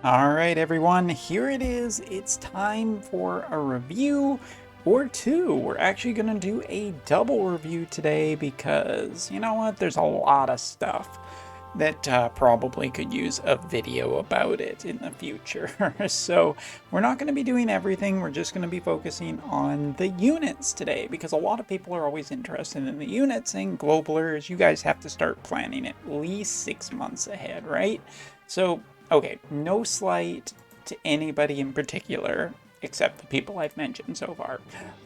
Alright everyone, here it is. It's time for a review or two. We're actually going to do a double review today because, you know what, there's a lot of stuff that probably could use a video about it in the future. So we're not going to be doing everything, we're just going to be focusing on the units today because a lot of people are always interested in the units, and globalers, you guys have to start planning at least 6 months ahead, right? So okay, no slight to anybody in particular, except the people I've mentioned so far.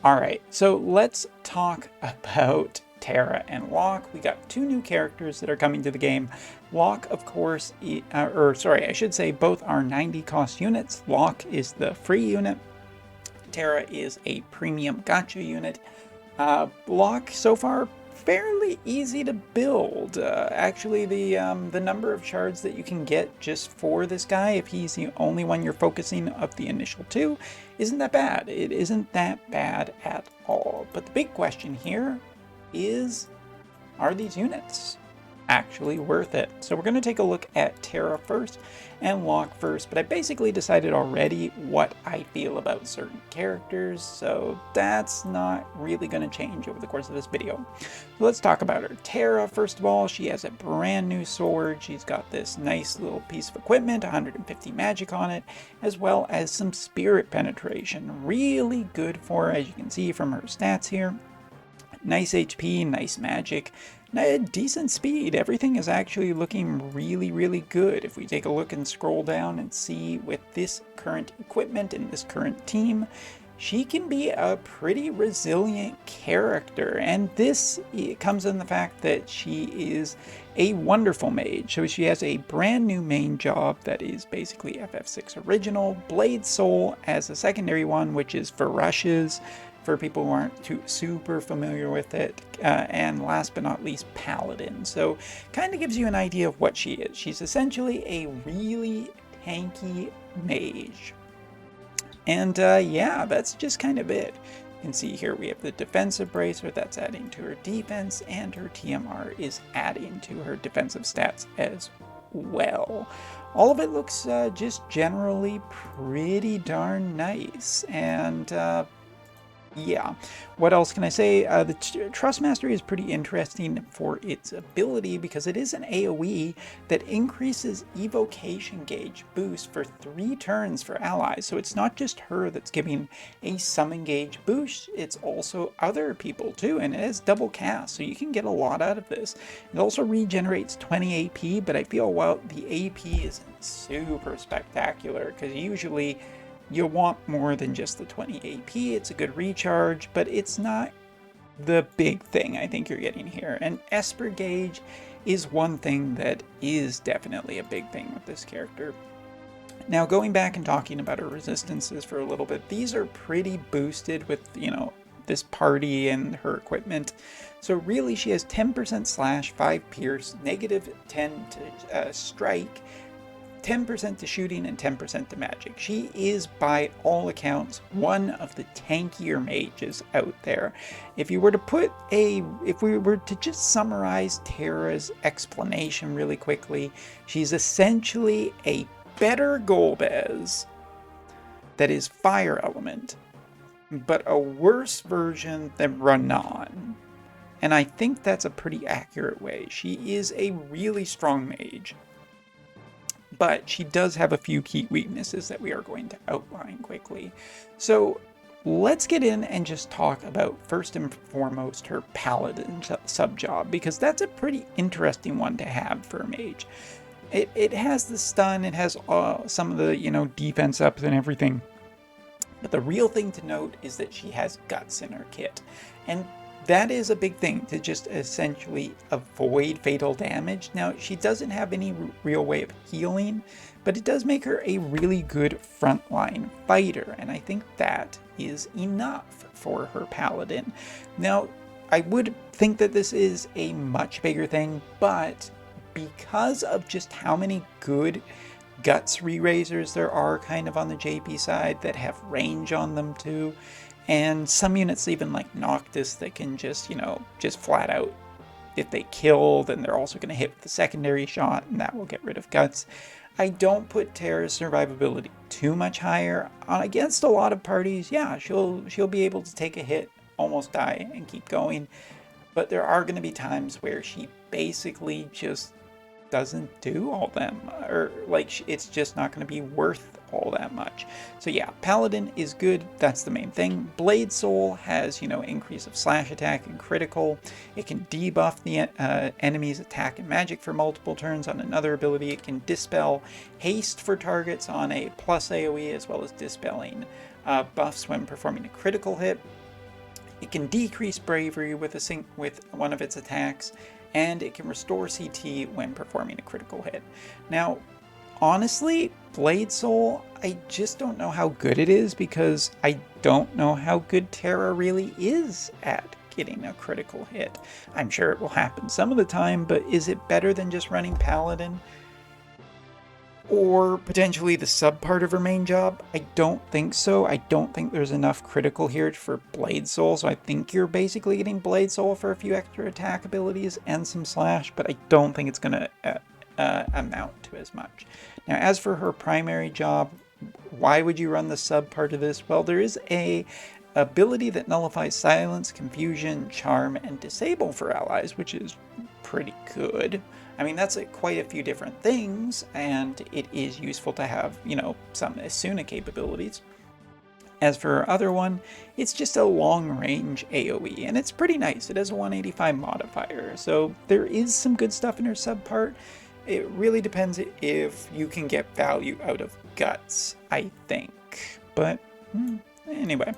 Alright, so let's talk about Terra and Locke. We got two new characters that are coming to the game. Locke, of course, I should say both are 90 cost units. Locke is the free unit. Terra is a premium gacha unit. Locke, so far, fairly easy to build. Actually, the number of shards that you can get just for this guy, if he's the only one you're focusing of the initial two, isn't that bad. It isn't that bad at all. But the big question here is, are these units actually worth it? So we're going to take a look at Terra first and Locke first, but I basically decided already what I feel about certain characters, so that's not really going to change over the course of this video. So let's talk about her. Terra, first of all, she has a brand new sword. She's got this nice little piece of equipment, 150 magic on it, as well as some spirit penetration. Really good for her, as you can see from her stats here. Nice HP, nice magic, decent speed. Everything is actually looking really good. If we take a look and scroll down and see with this current equipment and this current team, she can be a pretty resilient character. And this comes in the fact that she is a wonderful mage. So she has a brand new main job that is basically FF6 original, Blade Soul as a secondary one, which is for rushes, for people who aren't too super familiar with it, and last but not least, Paladin. So kind of gives you an idea of what she is. She's essentially a really tanky mage. And yeah, that's just kind of it. You can see here we have the defensive bracer that's adding to her defense, and her TMR is adding to her defensive stats as well. All of it looks just generally pretty darn nice. And yeah, what else can I say? The Trust Mastery is pretty interesting for its ability because it is an AoE that increases evocation gauge boost for 3 turns for allies. So it's not just her that's giving a summon gauge boost, it's also other people too, and it has double cast, so you can get a lot out of this. It also regenerates 20 AP, but I feel, well, the AP isn't super spectacular because usually you'll want more than just the 20 AP. It's a good recharge, but it's not the big thing I think you're getting here. And Esper Gauge is one thing that is definitely a big thing with this character. Now, going back and talking about her resistances for a little bit, these are pretty boosted with, you know, this party and her equipment. So really, she has 10% slash, 5 pierce, negative 10 to strike, 10% to shooting, and 10% to magic. She is, by all accounts, one of the tankier mages out there. If we were to just summarize Terra's explanation really quickly, she's essentially a better Golbez that is fire element, but a worse version than Renan. And I think that's a pretty accurate way. She is a really strong mage, but she does have a few key weaknesses that we are going to outline quickly. So let's get in and just talk about, first and foremost, her Paladin subjob, because that's a pretty interesting one to have for a mage. It has the stun, it has some of the, you know, defense ups and everything, but the real thing to note is that she has guts in her kit, and that is a big thing, to just essentially avoid fatal damage. Now, she doesn't have any real way of healing, but it does make her a really good frontline fighter, and I think that is enough for her Paladin. Now, I would think that this is a much bigger thing, but because of just how many good guts re-raisers there are kind of on the JP side that have range on them too, and some units even like Noctis that can just, you know, just flat out, if they kill, then they're also going to hit with the secondary shot, and that will get rid of guts. I don't put Terra's survivability too much higher. Against a lot of parties, yeah, she'll be able to take a hit, almost die, and keep going. But there are going to be times where she basically just doesn't do all that much, or like it's just not going to be worth all that much. So yeah, Paladin is good. That's the main thing. Blade Soul has, increase of slash attack and critical. It can debuff the enemy's attack and magic for multiple turns on another ability. It can dispel haste for targets on a plus AoE, as well as dispelling buffs when performing a critical hit. It can decrease bravery with one of its attacks, and it can restore CT when performing a critical hit. Now, honestly, Blade Soul, I just don't know how good it is, because I don't know how good Terra really is at getting a critical hit. I'm sure it will happen some of the time, but is it better than just running Paladin? Or potentially the sub part of her main job? I don't think so. I don't think there's enough critical here for Blade Soul, so I think you're basically getting Blade Soul for a few extra attack abilities and some slash, but I don't think it's going to amount to as much. Now, as for her primary job, why would you run the sub part of this? Well, there is a ability that nullifies silence, confusion, charm, and disable for allies, which is pretty good. I mean, that's quite a few different things, and it is useful to have, some Asuna capabilities. As for her other one, it's just a long-range AoE, and it's pretty nice. It has a 185 modifier, so there is some good stuff in her sub part. It really depends if you can get value out of Guts, I think. But anyway.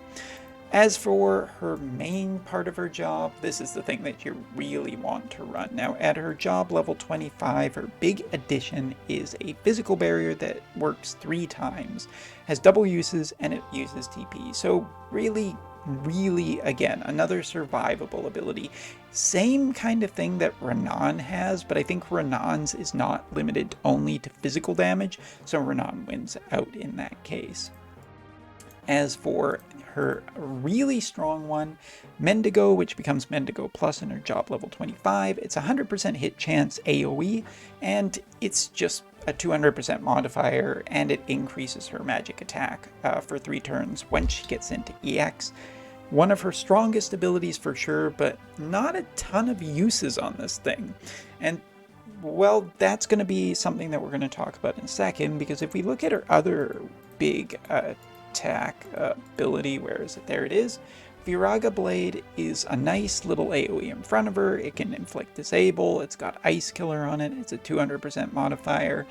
As for her main part of her job, this is the thing that you really want to run. Now, at her job level 25, her big addition is a physical barrier that works 3 times, has double uses, and it uses TP. So really, again, another survivable ability. Same kind of thing that Renan has, but I think Renan's is not limited only to physical damage, so Renan wins out in that case. As for her really strong one, Mendigo, which becomes Mendigo Plus in her job level 25, it's 100% hit chance AoE, and it's just a 200% modifier, and it increases her magic attack for 3 turns when she gets into EX. One of her strongest abilities for sure, but not a ton of uses on this thing. And well, that's going to be something that we're going to talk about in a second, because if we look at her other big attack ability, where is it? There it is. Viraga Blade is a nice little AoE in front of her. It can inflict disable. It's got Ice Killer on it. It's a 200% modifier,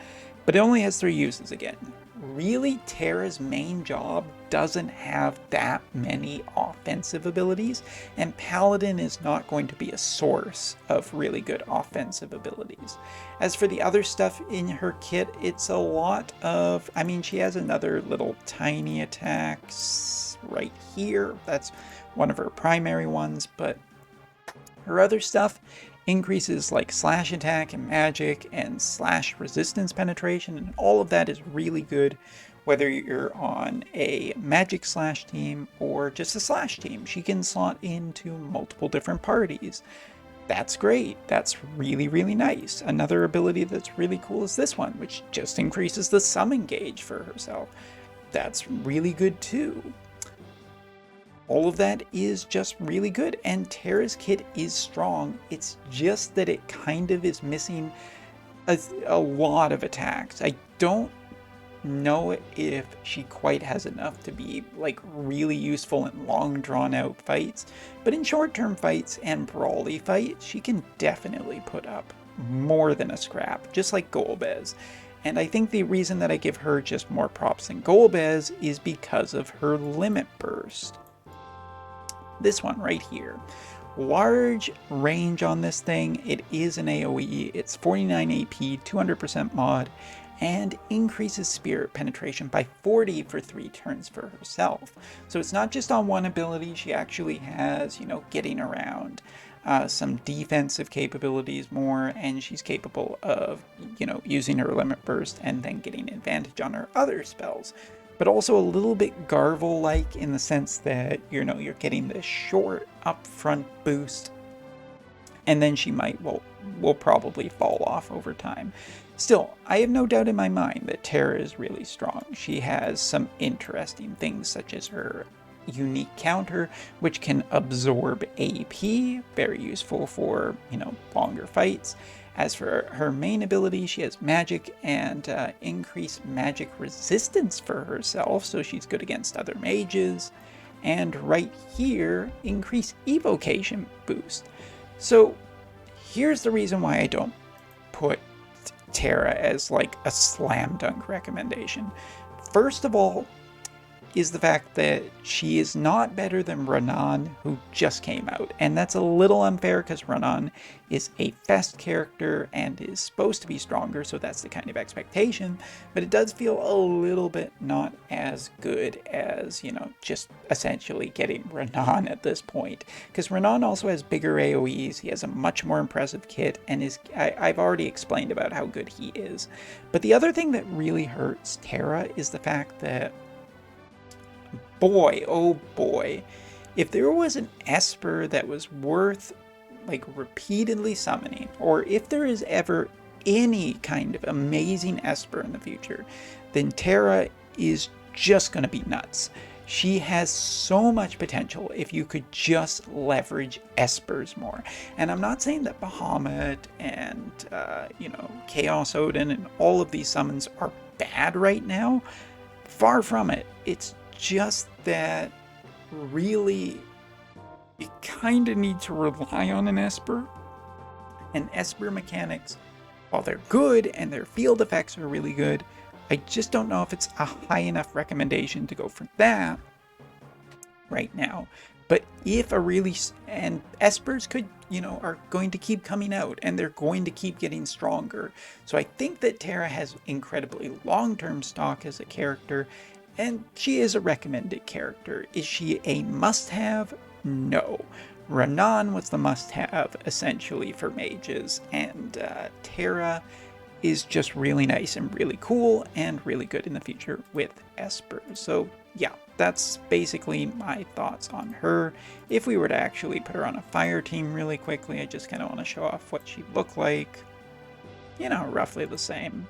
but it only has 3 uses again. Really, Terra's main job doesn't have that many offensive abilities, and Paladin is not going to be a source of really good offensive abilities. As for the other stuff in her kit, it's a lot of, I mean, she has another little tiny attacks right here. That's one of her primary ones, but her other stuff increases like slash attack and magic and slash resistance penetration, and all of that is really good whether you're on a magic slash team or just a slash team. She can slot into multiple different parties. That's great. That's really nice. Another ability that's really cool is this one, which just increases the summon gauge for herself. That's really good too. All of that is just really good, and Terra's kit is strong. It's just that it kind of is missing a lot of attacks. I don't know if she quite has enough to be like really useful in long drawn out fights, but in short term fights and brawly fights, she can definitely put up more than a scrap, just like Golbez. And I think the reason that I give her just more props than Golbez is because of her limit burst. This one right here. Large range on this thing. It is an AoE. It's 49 AP, 200% mod, and increases spirit penetration by 40 for 3 turns for herself. So it's not just on one ability. She actually has, getting around, some defensive capabilities more, and she's capable of, using her limit burst and then getting advantage on her other spells. But also a little bit Garvel-like in the sense that, you're getting this short upfront boost, and then she will probably fall off over time. Still, I have no doubt in my mind that Terra is really strong. She has some interesting things, such as her unique counter, which can absorb AP, very useful for, longer fights. As for her main ability, she has magic and increased magic resistance for herself, so she's good against other mages. And right here, increase evocation boost. So here's the reason why I don't put Terra as like a slam dunk recommendation. First of all, is the fact that she is not better than Renan, who just came out. And that's a little unfair because Renan is a fest character and is supposed to be stronger, so that's the kind of expectation. But it does feel a little bit not as good as, just essentially getting Renan at this point. Because Renan also has bigger AoEs, he has a much more impressive kit, and I've already explained about how good he is. But the other thing that really hurts Terra is the fact that boy, oh boy, if there was an Esper that was worth like repeatedly summoning, or if there is ever any kind of amazing Esper in the future, then Terra is just going to be nuts. She has so much potential if you could just leverage Espers more. And I'm not saying that Bahamut and, Chaos Odin and all of these summons are bad right now. Far from it. It's just that really you kind of need to rely on an Esper. And Esper mechanics, while they're good and their field effects are really good, I just don't know if it's a high enough recommendation to go for that right now. But if and Espers could, are going to keep coming out and they're going to keep getting stronger. So I think that Terra has incredibly long-term stock as a character. And she is a recommended character. Is she a must-have? No. Renan was the must-have, essentially, for mages, and Terra is just really nice and really cool and really good in the future with Esper. So yeah, that's basically my thoughts on her. If we were to actually put her on a fire team really quickly, I just kind of want to show off what she looked like. Roughly the same.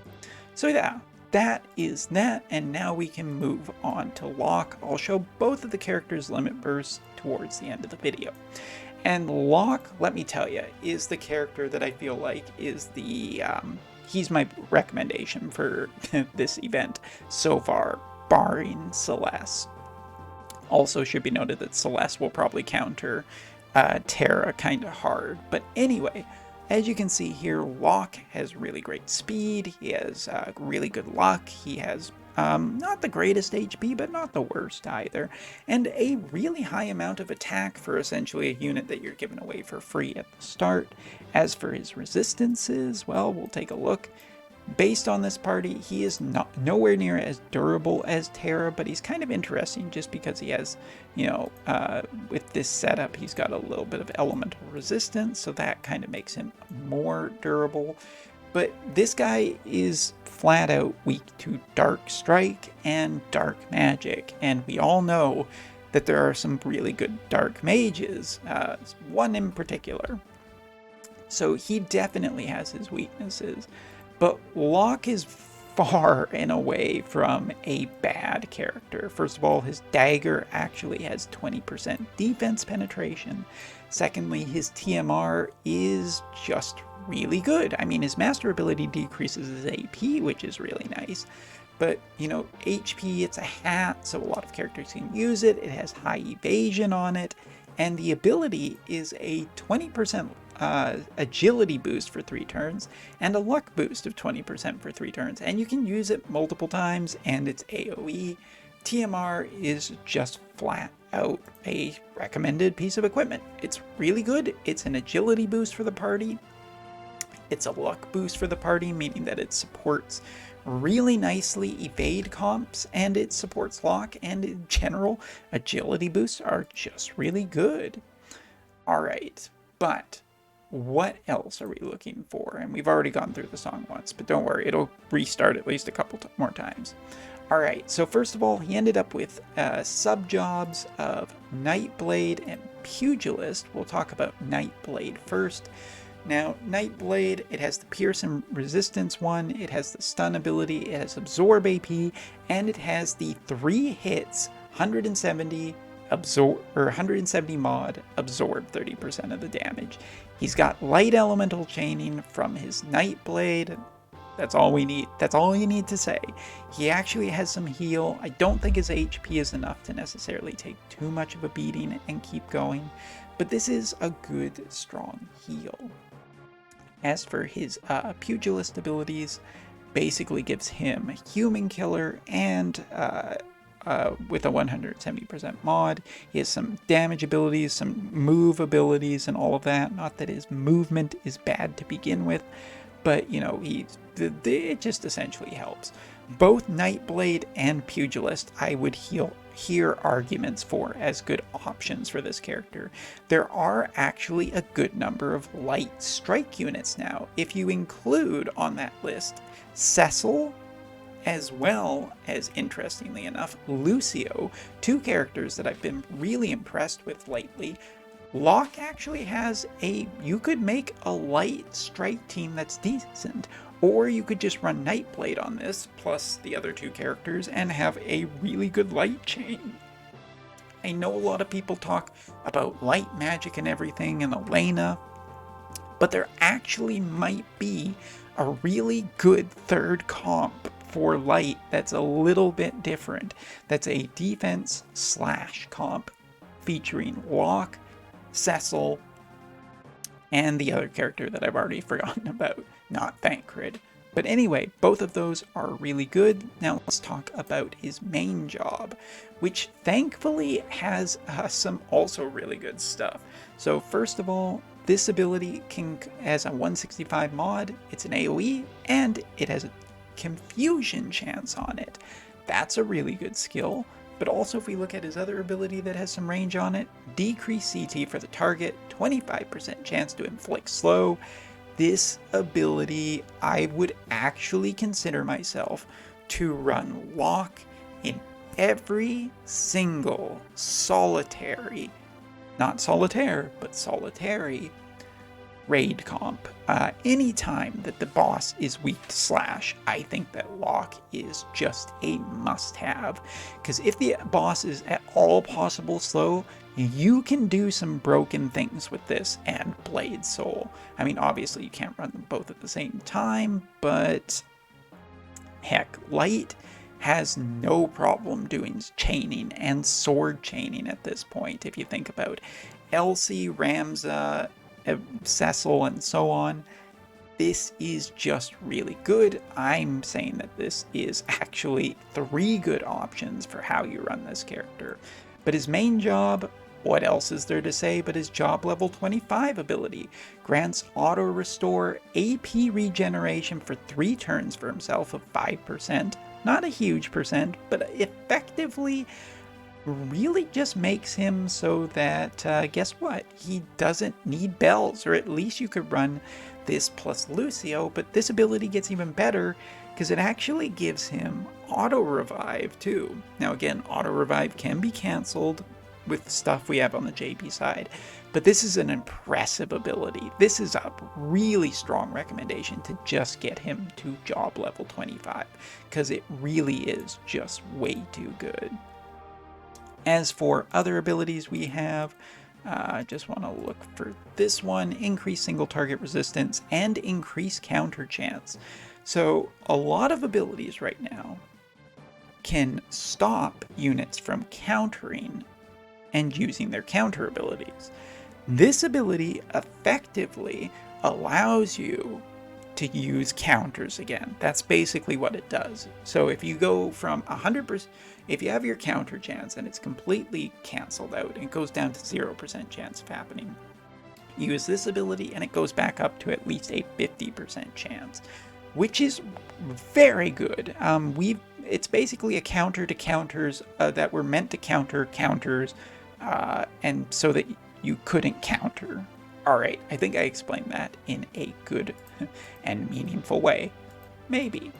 So yeah. That is that, and now we can move on to Locke. I'll show both of the characters' limit bursts towards the end of the video. And Locke, let me tell you, is the character that I feel like is the, he's my recommendation for this event so far, barring Celeste. Also should be noted that Celeste will probably counter Terra kind of hard, but anyway, as you can see here, Locke has really great speed, he has really good luck, he has not the greatest HP, but not the worst either, and a really high amount of attack for essentially a unit that you're giving away for free at the start. As for his resistances, well, we'll take a look. Based on this party, he is nowhere near as durable as Terra, but he's kind of interesting just because he has, with this setup, he's got a little bit of elemental resistance, so that kind of makes him more durable. But this guy is flat out weak to Dark Strike and Dark Magic, and we all know that there are some really good Dark Mages, one in particular. So he definitely has his weaknesses. But Locke is far and away from a bad character. First of all, his dagger actually has 20% defense penetration. Secondly, his TMR is just really good. I mean, his master ability decreases his AP, which is really nice. But, HP, it's a hat, so a lot of characters can use it. It has high evasion on it. And the ability is a 20% agility boost for 3 turns and a luck boost of 20% for 3 turns, and you can use it multiple times, and it's AoE. TMR is just flat out a recommended piece of equipment. It's really good. It's an agility boost for the party. It's a luck boost for the party, meaning that it supports really nicely evade comps, and it supports Locke, and in general, agility boosts are just really good. Alright, but what else are we looking for? And we've already gone through the song once, but don't worry, it'll restart at least a couple more times. Alright, so first of all, he ended up with subjobs of Nightblade and Pugilist. We'll talk about Nightblade first. Now, Nightblade, it has the Pierce and Resistance one, it has the Stun ability, it has Absorb AP, and it has the 3 hits, 170 absorb, or 170 mod, absorb 30% of the damage. He's got light elemental chaining from his Nightblade. That's all we need. That's all you need to say. He actually has some heal. I don't think his HP is enough to necessarily take too much of a beating and keep going, but this is a good, strong heal. As for his pugilist abilities, basically gives him Human Killer and with a 170% mod. He has some damage abilities, some move abilities, and all of that. Not that his movement is bad to begin with, but you know, it just essentially helps. Both Nightblade and Pugilist I would hear arguments for as good options for this character. There are actually a good number of light strike units now, if you include on that list Cecil, as well as, interestingly enough, Lucio, 2 characters that I've been really impressed with lately. Locke actually has you could make a light strike team that's decent, or you could just run Nightblade on this, plus the other 2 characters, and have a really good light chain. I know a lot of people talk about light magic and everything and Elena, but there actually might be a really good third comp for light that's a little bit different. That's a defense / comp featuring Locke, Cecil, and the other character that I've already forgotten about, not Thancred. But anyway, both of those are really good. Now let's talk about his main job, which thankfully has some also really good stuff. So first of all, this ability has a 165 mod, it's an AoE, and it has a confusion chance on it. That's a really good skill. But also if we look at his other ability that has some range on it, decrease CT for the target, 25% chance to inflict slow. This ability, I would actually consider myself to run Locke in every single solitary, not solitaire, but solitary raid comp. Anytime that the boss is weak to slash, I think that Locke is just a must-have. Because if the boss is at all possible slow, you can do some broken things with this and Blade Soul. I mean, obviously you can't run them both at the same time, but heck, Light has no problem doing chaining and sword chaining at this point. If you think about Elsie, Ramza, Cecil, and so on, this is just really good. I'm saying that this is actually 3 good options for how you run this character. But his main job, what else is there to say but his job level 25 ability grants auto restore AP regeneration for 3 turns for himself of 5%. Not a huge percent, but effectively really just makes him so that, guess what? He doesn't need bells, or at least you could run this plus Lucio, but this ability gets even better because it actually gives him auto revive too. Now again, auto revive can be cancelled with stuff we have on the JP side, but this is an impressive ability. This is a really strong recommendation to just get him to job level 25 because it really is just way too good. As for other abilities we have, I just want to look for this one, increase single target resistance and increase counter chance. So a lot of abilities right now can stop units from countering and using their counter abilities. This ability effectively allows you to use counters again. That's basically what it does. So if you go from 100%, if you have your counter chance and it's completely canceled out and it goes down to 0% chance of happening, use this ability and it goes back up to at least a 50% chance, which is very good. It's basically a counter to counters that were meant to counter counters, and so that you couldn't counter. Alright, I think I explained that in a good and meaningful way. Maybe.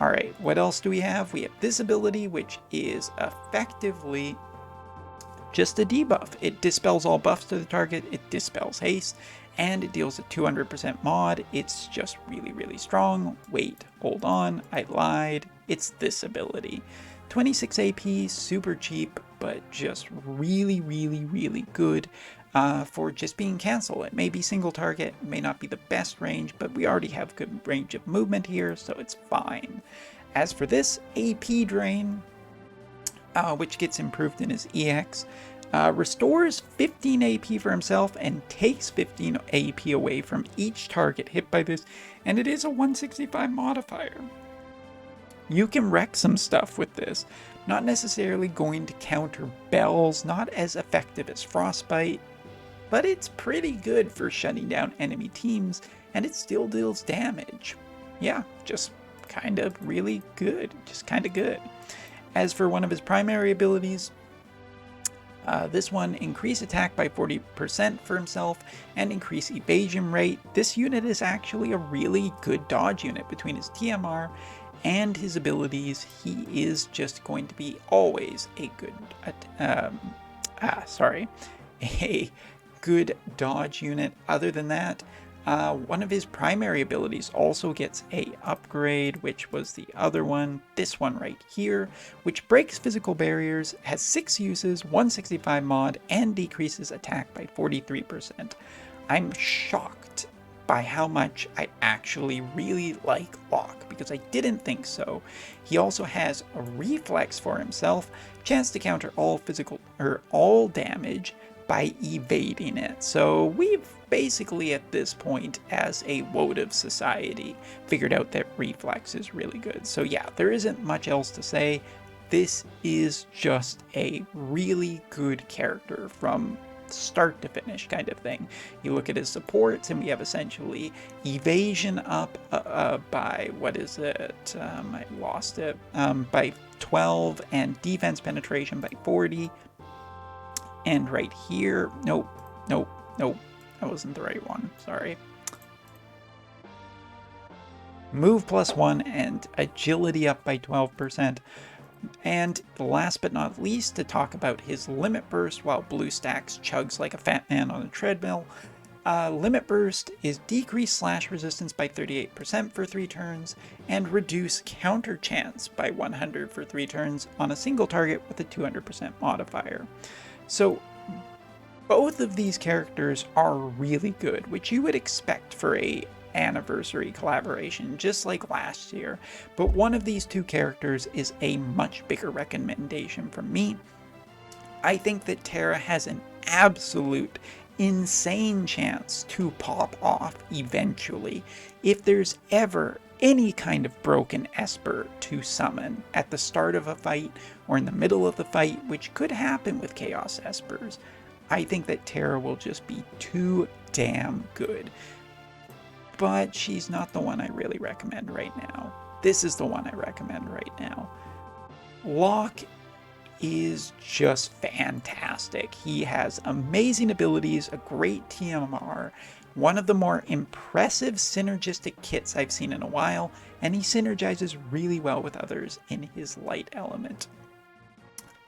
Alright, what else do we have? We have this ability, which is effectively just a debuff. It dispels all buffs to the target, it dispels haste, and it deals a 200% mod. It's just really, really strong. Wait, hold on, I lied. It's this ability. 26 AP, super cheap, but just really, really, really good for just being cancel. It may be single target, may not be the best range, but we already have good range of movement here, so it's fine. As for this, AP Drain, which gets improved in his EX, restores 15 AP for himself and takes 15 AP away from each target hit by this, and it is a 165 modifier. You can wreck some stuff with this, not necessarily going to counter bells, not as effective as Frostbite, but it's pretty good for shutting down enemy teams, and it still deals damage. Yeah, just kind of really good, just kind of good. As for one of his primary abilities, this one, increase attack by 40% for himself and increase evasion rate. This unit is actually a really good dodge unit. Between his TMR and his abilities, he is just going to be always a good, a good dodge unit. Other than that, one of his primary abilities also gets a upgrade, which was the other one, this one right here, which breaks physical barriers, has 6 uses, 165 mod, and decreases attack by 43%. I'm shocked by how much I actually really like Locke, because I didn't think so. He also has a reflex for himself, chance to counter all physical or all damage by evading it. So we've basically at this point, as a Wotv society, figured out that reflex is really good. So yeah, there isn't much else to say. This is just a really good character from start to finish kind of thing. You look at his supports and we have essentially evasion up by, what is it? I lost it. By 12 and defense penetration by 40. And right here, nope, that wasn't the right one, sorry. Move +1 and agility up by 12%. And last but not least, to talk about his limit burst while BlueStacks chugs like a fat man on a treadmill. Limit burst is decrease slash resistance by 38% for 3 turns and reduce counter chance by 100 for 3 turns on a single target with a 200% modifier. So both of these characters are really good, which you would expect for a anniversary collaboration, just like last year. But one of these two characters is a much bigger recommendation from me. I think that Terra has an absolute insane chance to pop off eventually. If there's ever any kind of broken Esper to summon at the start of a fight or in the middle of the fight, which could happen with Chaos Espers, I think that Terra will just be too damn good. But she's not the one I really recommend right now. This is the one I recommend right now. Locke is just fantastic. He has amazing abilities, a great TMR, one of the more impressive synergistic kits I've seen in a while, and he synergizes really well with others in his light element.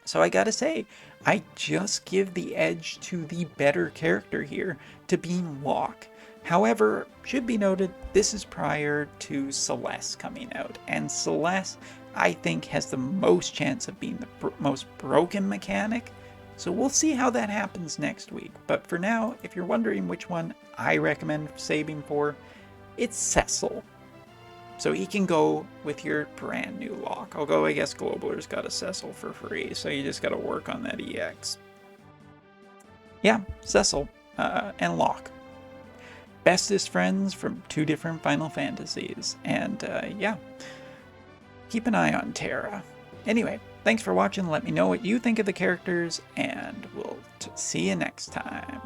So I gotta say, I just give the edge to the better character here, to being Locke. However, should be noted, this is prior to Celeste coming out, and Celeste, I think, has the most chance of being the most broken mechanic, so we'll see how that happens next week. But for now, if you're wondering which one I recommend saving for, it's Cecil. So he can go with your brand new Locke, although I guess Globaler's got a Cecil for free, so you just gotta work on that EX. Yeah, Cecil and Locke. Bestest friends from 2 different Final Fantasies, and yeah, keep an eye on Terra. Anyway, thanks for watching, let me know what you think of the characters, and we'll see you next time.